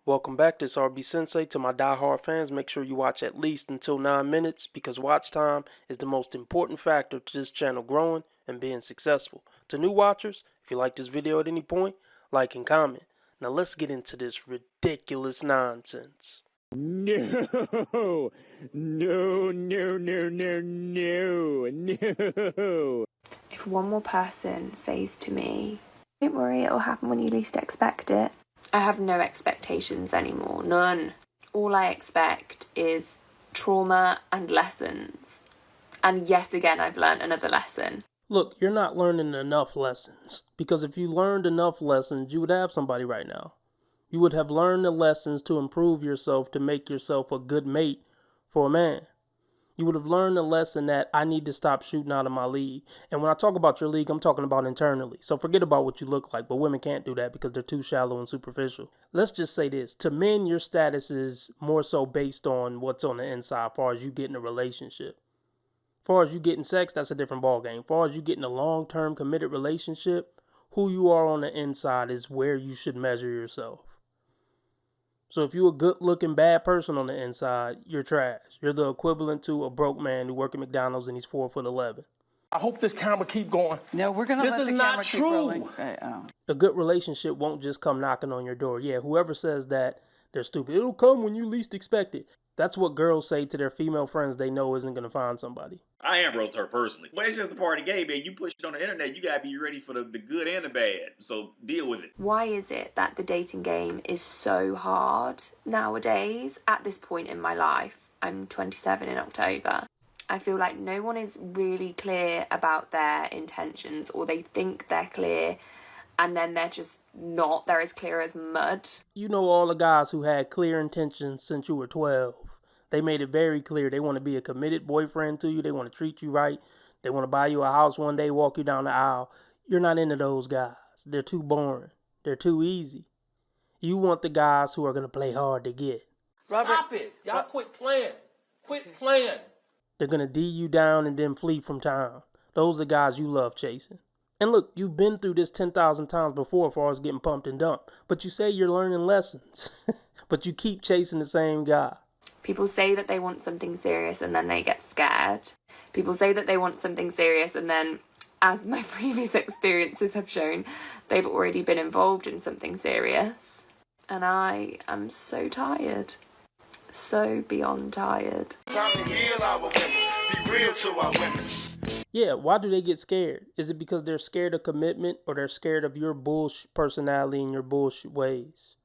Welcome back, this RB Sensei. To my diehard fans, make sure you watch at least until 9 minutes because watch time is the most important factor to this channel growing and being successful. To new watchers, if you like this video at any point, like and comment. Now let's get into this ridiculous nonsense. No. If one more person says to me, "Don't worry, it'll happen when you least expect it," I have no expectations anymore, none. All I expect is trauma and lessons. And yet again, I've learned another lesson. Look, you're not learning enough lessons, because if you learned enough lessons, you would have somebody right now. You would have learned the lessons to improve yourself, to make yourself a good mate for a man. You would have learned the lesson that I need to stop shooting out of my league. And when I talk about your league, I'm talking about internally. So forget about what you look like, but women can't do that because they're too shallow and superficial. Let's just say this. To men, your status is more so based on what's on the inside as far as you getting a relationship. As far as you getting sex, that's a different ballgame. As far as you getting a long-term committed relationship, who you are on the inside is where you should measure yourself. So if you're a good-looking bad person on the inside, you're trash. You're the equivalent to a broke man who works at McDonald's and he's 4'11". I hope this camera keep going. No, we're gonna let the camera keep rolling. A good relationship won't just come knocking on your door. Yeah, whoever says that, they're stupid. It'll come when you least expect it. That's what girls say to their female friends they know isn't going to find somebody. I am roast her personally. But it's just a part of the game, man. You push it on the internet, you gotta be ready for the good and the bad. So deal with it. Why is it that the dating game is so hard nowadays? At this point in my life, I'm 27 in October. I feel like no one is really clear about their intentions, or they think they're clear and then they're just not. They're as clear as mud. You know all the guys who had clear intentions since you were 12. They made it very clear they want to be a committed boyfriend to you. They want to treat you right. They want to buy you a house one day, walk you down the aisle. You're not into those guys. They're too boring. They're too easy. You want the guys who are going to play hard to get. Robert, stop it. Y'all quit playing. Quit playing. They're going to D you down and then flee from town. Those are guys you love chasing. And look, you've been through this 10,000 times before as far as getting pumped and dumped. But you say you're learning lessons. But you keep chasing the same guy. People say that they want something serious and then they get scared. People say that they want something serious and then, as my previous experiences have shown, they've already been involved in something serious. And I am so tired. So beyond tired. Time to heal our women. Be real to our women. Yeah, why do they get scared? Is it because they're scared of commitment, or they're scared of your bullshit personality and your bullshit ways?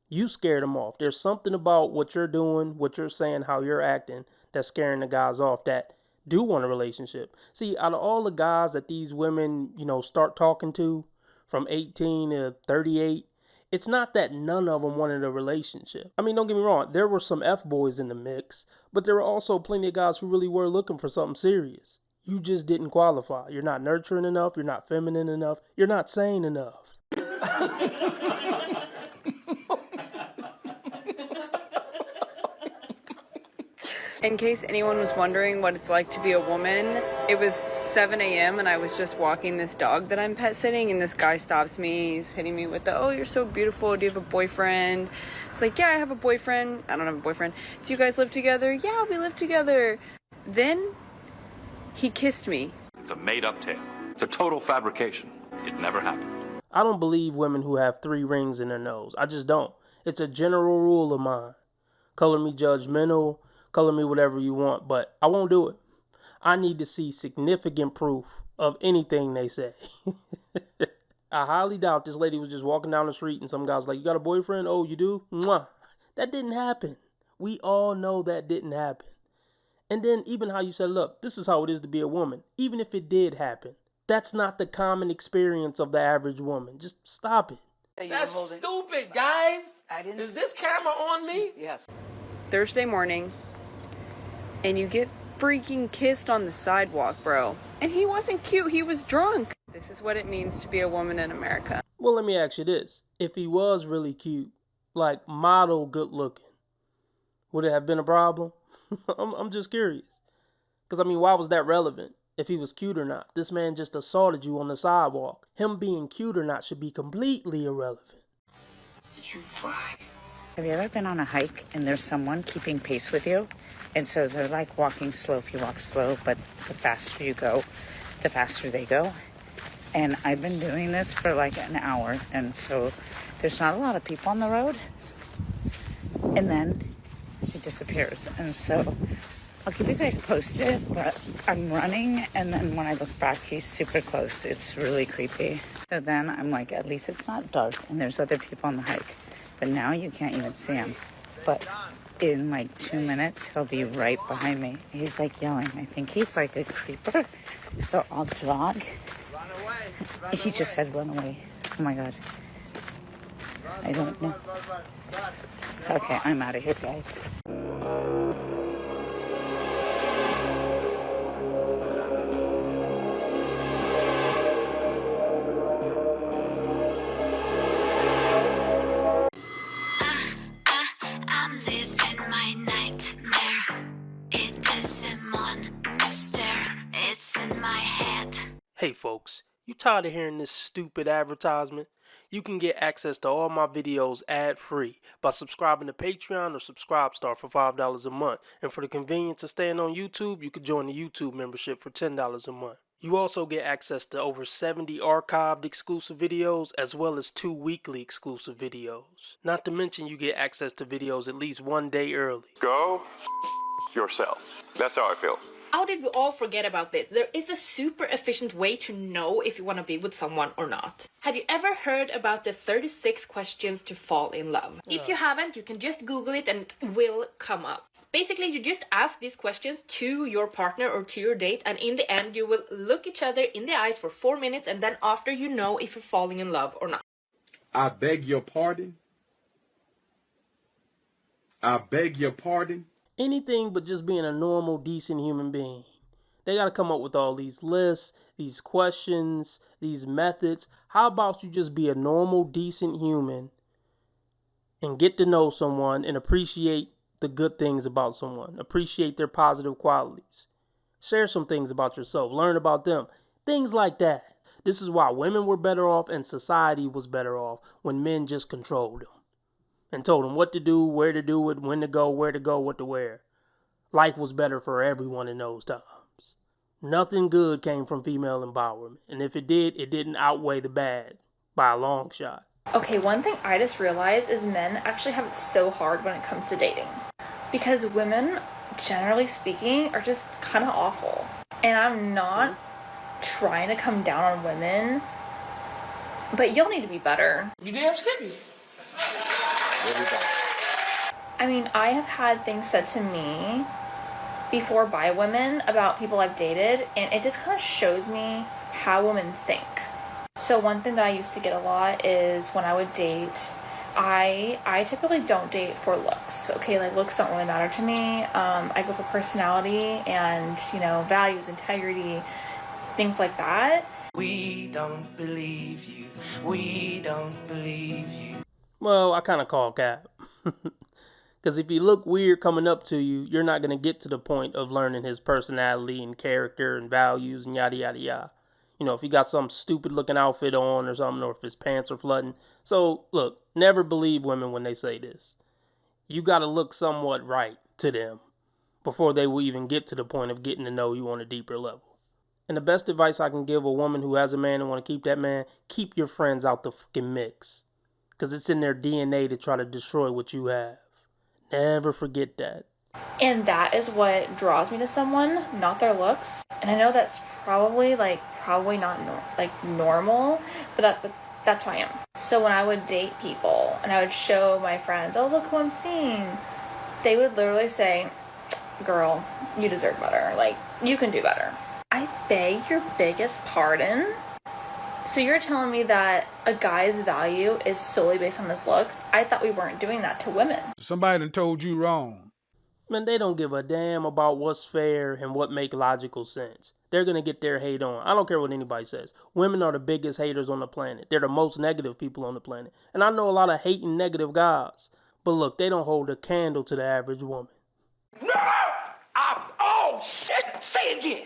You scared them off. There's something about what you're doing, what you're saying, how you're acting, that's scaring the guys off that do want a relationship. See, out of all the guys that these women, start talking to from 18 to 38, it's not that none of them wanted a relationship. I mean, don't get me wrong. There were some F-boys in the mix, but there were also plenty of guys who really were looking for something serious. You just didn't qualify. You're not nurturing enough. You're not feminine enough. You're not sane enough. In case anyone was wondering what it's like to be a woman, it was 7 a.m. and I was just walking this dog that I'm pet sitting, and this guy stops me. He's hitting me with the, "Oh, you're so beautiful. Do you have a boyfriend?" It's like, "Yeah, I have a boyfriend." "I don't have a boyfriend." "Do you guys live together?" "Yeah, we live together." Then he kissed me. It's a made-up tale. It's a total fabrication. It never happened. I don't believe women who have 3 rings in their nose. I just don't. It's a general rule of mine. Color me judgmental, color me whatever you want, but I won't do it. I need to see significant proof of anything they say. I highly doubt this lady was just walking down the street and some guy's like, "You got a boyfriend?" "Oh, you do?" Mwah. That didn't happen. We all know that didn't happen. And then even how you set it up, this is how it is to be a woman. Even if it did happen, that's not the common experience of the average woman. Just stop it. That's stupid, guys. Is this camera on me? Yes. Thursday morning, and you get freaking kissed on the sidewalk, bro. And he wasn't cute, he was drunk. This is what it means to be a woman in America. Well, let me ask you this. If he was really cute, like model good looking, would it have been a problem? I'm just curious. Because, why was that relevant? If he was cute or not. This man just assaulted you on the sidewalk. Him being cute or not should be completely irrelevant. You right. Have you ever been on a hike and there's someone keeping pace with you? And so they're like walking slow if you walk slow, but the faster you go, the faster they go. And I've been doing this for like an hour, and so there's not a lot of people on the road. And then he disappears. And so I'll keep you guys posted, but I'm running, and then when I look back, he's super close. It's really creepy. So then I'm like, at least it's not dark, and there's other people on the hike. But now you can't even see him. But in like 2 minutes, he'll be right behind me. He's like yelling. I think he's like a creeper. So I'll jog. He just said run away. Oh my God. I don't know. Okay, I'm out of here, guys. I'm living my nightmare. It is a monster. It's in my head. Hey folks, you tired of hearing this stupid advertisement? You can get access to all my videos ad-free by subscribing to Patreon or Subscribestar for $5 a month. And for the convenience of staying on YouTube, you can join the YouTube membership for $10 a month. You also get access to over 70 archived exclusive videos as well as 2 weekly exclusive videos. Not to mention you get access to videos at least 1 day early. Go yourself. That's how I feel. How did we all forget about this? There is a super efficient way to know if you want to be with someone or not. Have you ever heard about the 36 questions to fall in love? If you haven't, you can just Google it and it will come up. Basically, you just ask these questions to your partner or to your date, and in the end, you will look each other in the eyes for 4 minutes, and then after you know if you're falling in love or not. I beg your pardon. I beg your pardon. Anything but just being a normal, decent human being. They got to come up with all these lists, these questions, these methods. How about you just be a normal, decent human and get to know someone and appreciate the good things about someone. Appreciate their positive qualities. Share some things about yourself. Learn about them. Things like that. This is why women were better off and society was better off when men just controlled them and told them what to do, where to do it, when to go, where to go, what to wear. Life was better for everyone in those times. Nothing good came from female empowerment. And if it did, it didn't outweigh the bad by a long shot. Okay, one thing I just realized is men actually have it so hard when it comes to dating. Because women, generally speaking, are just kind of awful. And I'm not trying to come down on women, but y'all need to be better. You damn skippy. I mean, I have had things said to me before by women about people I've dated, and it just kind of shows me how women think. So one thing that I used to get a lot is when I would date, I typically don't date for looks. Okay, like looks don't really matter to me. I go for personality and, you know, values, integrity, things like that. We don't believe you. We don't believe you. Well, I kind of call cap. Because if he look weird coming up to you, you're not going to get to the point of learning his personality and character and values and yada, yada, yada. You know, if he got some stupid looking outfit on or something, or if his pants are flooding. So, look, never believe women when they say this. You got to look somewhat right to them before they will even get to the point of getting to know you on a deeper level. And the best advice I can give a woman who has a man and want to keep that man, keep your friends out the fucking mix. Because it's in their DNA to try to destroy what you have. Never forget that. And that is what draws me to someone, not their looks. And I know that's probably not normal, but that's who I am. So when I would date people and I would show my friends, oh, look who I'm seeing, they would literally say, girl, you deserve better. Like, you can do better. I beg your biggest pardon? So you're telling me that a guy's value is solely based on his looks? I thought we weren't doing that to women. Somebody done told you wrong. Man, they don't give a damn about what's fair and what make logical sense. They're going to get their hate on. I don't care what anybody says. Women are the biggest haters on the planet. They're the most negative people on the planet. And I know a lot of hating negative guys. But look, they don't hold a candle to the average woman. No! Oh, shit! Say it again!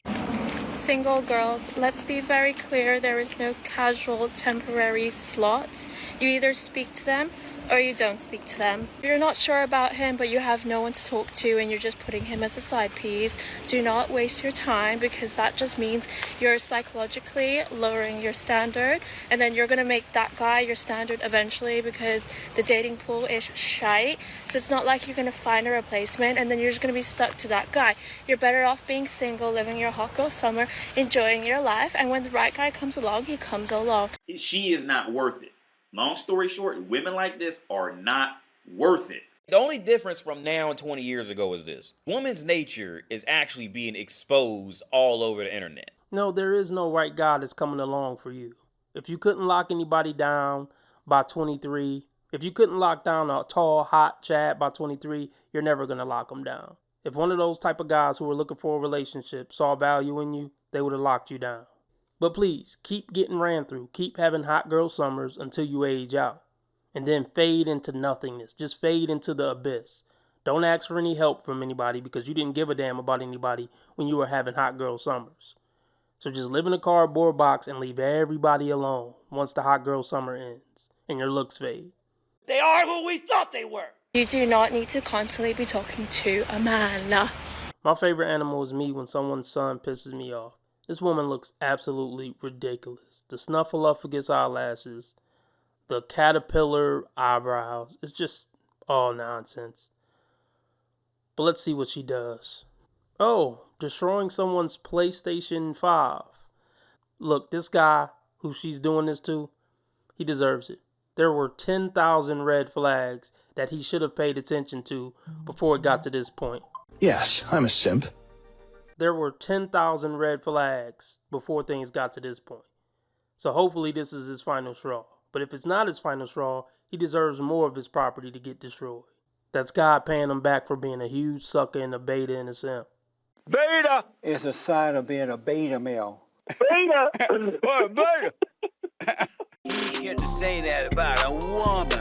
Single girls, let's be very clear, there is no casual temporary slot. You either speak to them or you don't speak to them. If you're not sure about him, but you have no one to talk to and you're just putting him as a side piece, do not waste your time, because that just means you're psychologically lowering your standard, and then you're going to make that guy your standard eventually, because the dating pool is shite. So it's not like you're going to find a replacement and then you're just going to be stuck to that guy. You're better off being single, living your hot girl summer, enjoying your life, and when the right guy comes along, he comes along. She is not worth it. Long story short, women like this are not worth it. The only difference from now and 20 years ago is this. Woman's nature is actually being exposed all over the internet. No, there is no right guy that's coming along for you. If you couldn't lock anybody down by 23, if you couldn't lock down a tall, hot Chad by 23, you're never going to lock them down. If one of those type of guys who were looking for a relationship saw value in you, they would have locked you down. But please, keep getting ran through. Keep having hot girl summers until you age out. And then fade into nothingness. Just fade into the abyss. Don't ask for any help from anybody because you didn't give a damn about anybody when you were having hot girl summers. So just live in a cardboard box and leave everybody alone once the hot girl summer ends and your looks fade. They are who we thought they were. You do not need to constantly be talking to a man. My favorite animal is me when someone's son pisses me off. This woman looks absolutely ridiculous. The snuffleupagus eyelashes, the caterpillar eyebrows. It's just all nonsense. But let's see what she does. Oh, destroying someone's PlayStation 5. Look, this guy who she's doing this to, he deserves it. There were 10,000 red flags that he should have paid attention to before it got to this point. Yes, I'm a simp. There were 10,000 red flags before things got to this point. So hopefully this is his final straw. But if it's not his final straw, he deserves more of his property to get destroyed. That's God paying him back for being a huge sucker and a beta and a simp. Beta is a sign of being a beta male. Beta! What, beta? You shouldn't say that about a woman.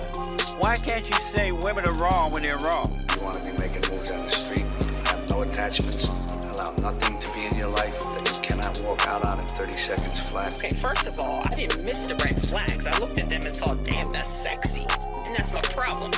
Why can't you say women are wrong when they're wrong? You want to be making moves on the street, have no attachments, allow nothing to be in your life that you cannot walk out on in 30 seconds flat. Okay, first of all, I didn't miss the red flags. I looked at them and thought, damn, that's sexy. And that's my problem.